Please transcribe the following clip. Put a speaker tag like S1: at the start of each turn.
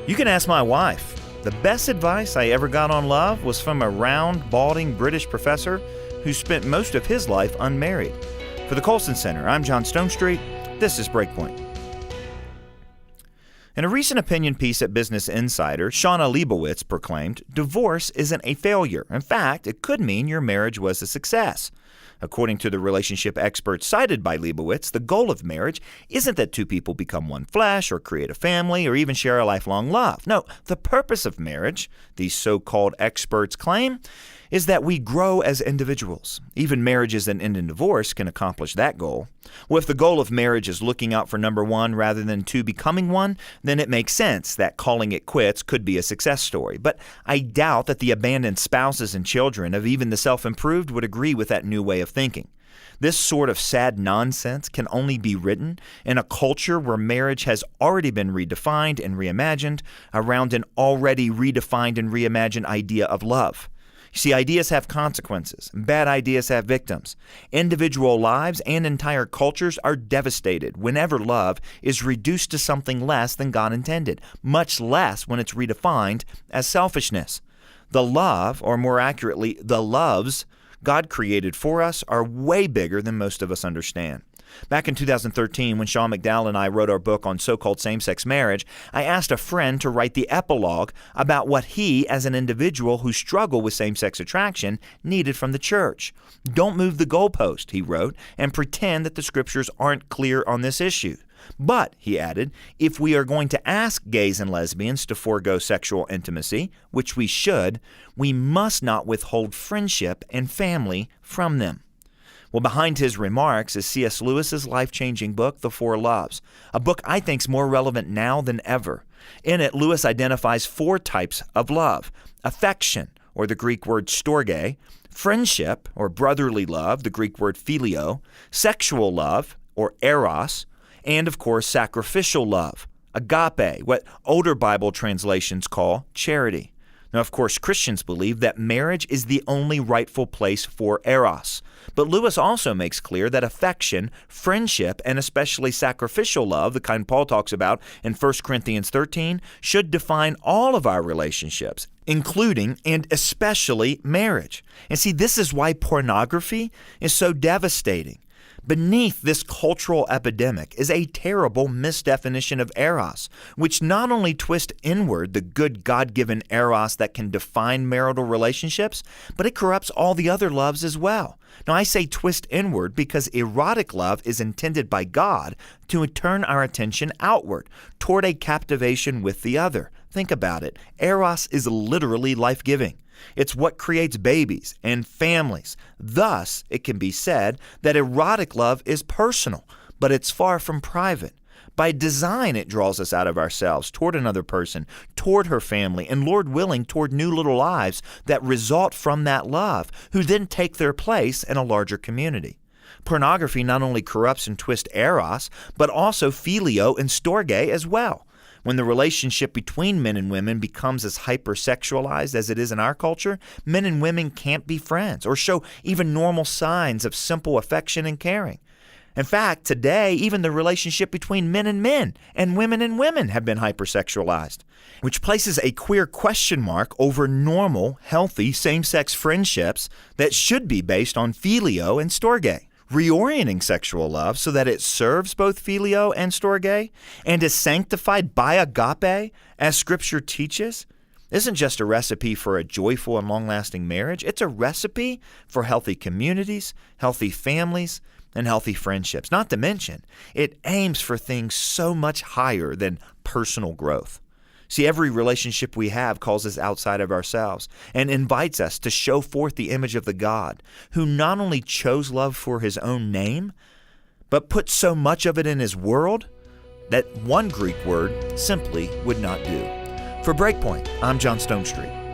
S1: You can ask my wife. The best advice I ever got on love was from a round, balding British professor who spent most of his life unmarried. For the Colson Center, I'm John Stonestreet. This is Breakpoint. In a recent opinion piece at Business Insider, Shana Lebowitz proclaimed, divorce isn't a failure. In fact, it could mean your marriage was a success. According to the relationship experts cited by Lebowitz, the goal of marriage isn't that two people become one flesh or create a family or even share a lifelong love. No, the purpose of marriage, these so-called experts claim, is that we grow as individuals. Even marriages that end in divorce can accomplish that goal. Well, if the goal of marriage is looking out for number one rather than two becoming one, then it makes sense that calling it quits could be a success story. But I doubt that the abandoned spouses and children of even the self-improved would agree with that new way of thinking. This sort of sad nonsense can only be written in a culture where marriage has already been redefined and reimagined around an already redefined and reimagined idea of love. You see, ideas have consequences, and bad ideas have victims. Individual lives and entire cultures are devastated whenever love is reduced to something less than God intended, much less when it's redefined as selfishness. The love, or more accurately, the loves God created for us are way bigger than most of us understand. Back in 2013, when Sean McDowell and I wrote our book on so-called same-sex marriage, I asked a friend to write the epilogue about what he, as an individual who struggled with same-sex attraction, needed from the church. Don't move the goalpost, he wrote, and pretend that the scriptures aren't clear on this issue. But, he added, if we are going to ask gays and lesbians to forego sexual intimacy, which we should, we must not withhold friendship and family from them. Well, behind his remarks is C.S. Lewis's life-changing book, The Four Loves, a book I think is more relevant now than ever. In it, Lewis identifies four types of love: affection, or the Greek word storge; friendship, or brotherly love, the Greek word phileo; sexual love, or eros; and, of course, sacrificial love, agape, what older Bible translations call charity. Now, of course, Christians believe that marriage is the only rightful place for eros. But Lewis also makes clear that affection, friendship, and especially sacrificial love, the kind Paul talks about in 1 Corinthians 13, should define all of our relationships, including and especially marriage. And see, this is why pornography is so devastating. Beneath this cultural epidemic is a terrible misdefinition of eros, which not only twists inward the good God-given eros that can define marital relationships, but it corrupts all the other loves as well. Now, I say twist inward because erotic love is intended by God to turn our attention outward, toward a captivation with the other. Think about it. Eros is literally life-giving. It's what creates babies and families. Thus, it can be said that erotic love is personal, but it's far from private. By design, it draws us out of ourselves toward another person, toward her family, and Lord willing, toward new little lives that result from that love, who then take their place in a larger community. Pornography not only corrupts and twists eros, but also phileo and storge as well. When the relationship between men and women becomes as hypersexualized as it is in our culture, men and women can't be friends or show even normal signs of simple affection and caring. In fact, today, even the relationship between men and women have been hypersexualized, which places a queer question mark over normal, healthy, same-sex friendships that should be based on phileo and storge. Reorienting sexual love so that it serves both phileo and storge and is sanctified by agape, as Scripture teaches, isn't just a recipe for a joyful and long-lasting marriage. It's a recipe for healthy communities, healthy families, and healthy friendships. Not to mention, it aims for things so much higher than personal growth. See, every relationship we have calls us outside of ourselves and invites us to show forth the image of the God who not only chose love for his own name, but put so much of it in his world that one Greek word simply would not do. For Breakpoint, I'm John Stonestreet.